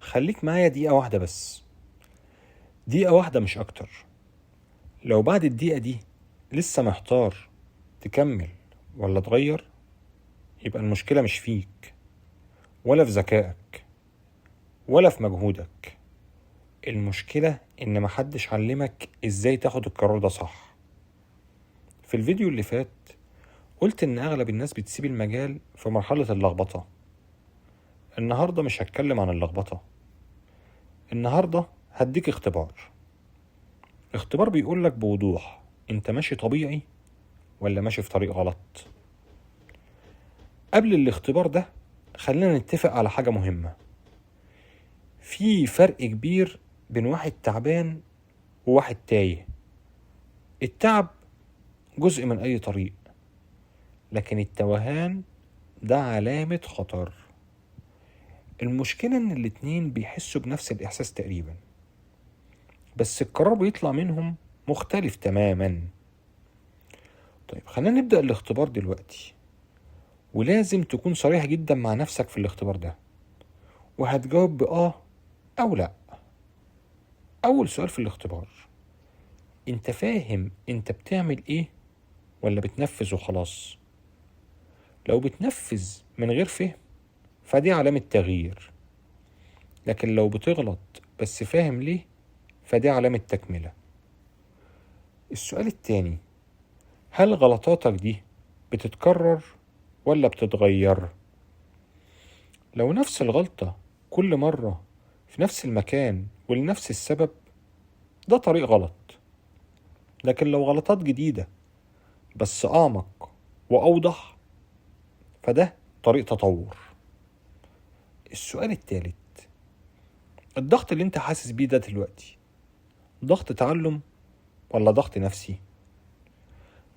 خليك معايا دقيقة واحدة بس، دقيقة واحدة مش أكتر. لو بعد الدقيقة دي لسه محتار تكمل ولا تغير، يبقى المشكلة مش فيك ولا في ذكائك ولا في مجهودك. المشكلة إن محدش علمك إزاي تاخد القرار ده صح. في الفيديو اللي فات قلت إن أغلب الناس بتسيب المجال في مرحلة اللخبطة. النهاردة مش هتكلم عن اللخبطة، النهاردة هديك اختبار بيقولك بوضوح انت ماشي طبيعي ولا ماشي في طريق غلط. قبل الاختبار ده خلينا نتفق على حاجة مهمة. في فرق كبير بين واحد تعبان وواحد تايه. التعب جزء من أي طريق، لكن التوهان ده علامة خطر. المشكلة إن الاتنين بيحسوا بنفس الإحساس تقريبا، بس القرار بيطلع منهم مختلف تماما. طيب خلينا نبدأ الاختبار دلوقتي، ولازم تكون صريح جدا مع نفسك في الاختبار ده، وهتجاوب بآه أو لأ. أول سؤال في الاختبار: أنت فاهم أنت بتعمل إيه ولا بتنفذ وخلاص؟ لو بتنفذ من غير فهم فدي علامة تغيير، لكن لو بتغلط بس فاهم ليه فدي علامة تكملة. السؤال التاني: هل غلطاتك دي بتتكرر ولا بتتغير؟ لو نفس الغلطة كل مرة في نفس المكان ولنفس السبب، ده طريق غلط. لكن لو غلطات جديدة بس أعمق وأوضح، فده طريق تطور. السؤال التالت: الضغط اللي انت حاسس بيه ده دلوقتي ضغط تعلم ولا ضغط نفسي؟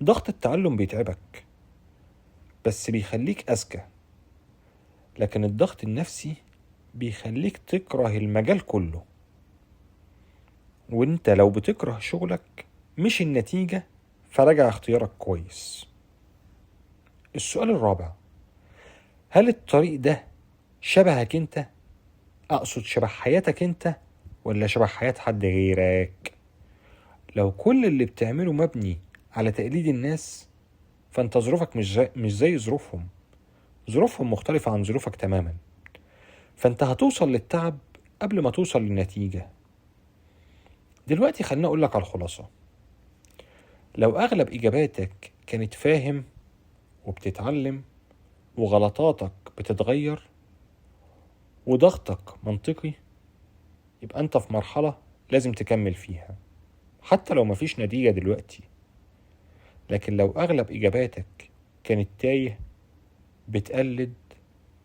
ضغط التعلم بيتعبك بس بيخليك أذكى، لكن الضغط النفسي بيخليك تكره المجال كله. وانت لو بتكره شغلك مش النتيجة، فراجع اختيارك كويس. السؤال الرابع: هل الطريق ده شبهك انت؟ أقصد شبه حياتك انت ولا شبه حياة حد غيرك؟ لو كل اللي بتعمله مبني على تقليد الناس، فانت ظروفك مش زي ظروفهم مختلفة عن ظروفك تماما، فانت هتوصل للتعب قبل ما توصل للنتيجة. دلوقتي خلينا أقولك على الخلاصة. لو أغلب إجاباتك كانت فاهم وبتتعلم وغلطاتك بتتغير وضغطك منطقي، يبقى أنت في مرحلة لازم تكمل فيها حتى لو مفيش نتيجة دلوقتي. لكن لو أغلب إجاباتك كانت تايه، بتقلد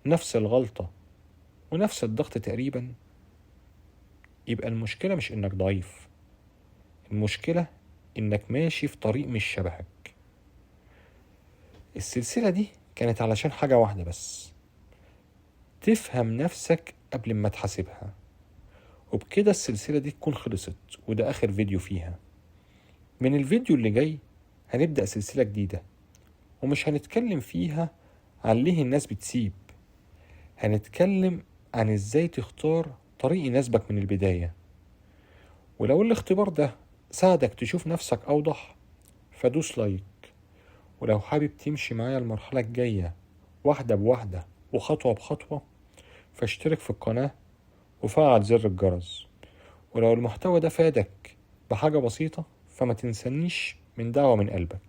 نفس الغلطة ونفس الضغط تقريبا، يبقى المشكلة مش إنك ضعيف، المشكلة إنك ماشي في طريق مش شبهك. السلسلة دي كانت علشان حاجة واحدة بس: تفهم نفسك قبل ما تحاسبها. وبكده السلسلة دي تكون خلصت، وده آخر فيديو فيها. من الفيديو اللي جاي هنبدأ سلسلة جديدة، ومش هنتكلم فيها عن ليه الناس بتسيب، هنتكلم عن ازاي تختار طريق يناسبك من البداية. ولو الاختبار ده ساعدك تشوف نفسك أوضح فدوس لايك. ولو حابب تمشي معايا المرحلة الجاية واحدة بواحدة وخطوة بخطوة، فاشترك في القناة وفعل زر الجرس. ولو المحتوى ده فادك بحاجة بسيطة، فما تنسانيش من دعوة من قلبك.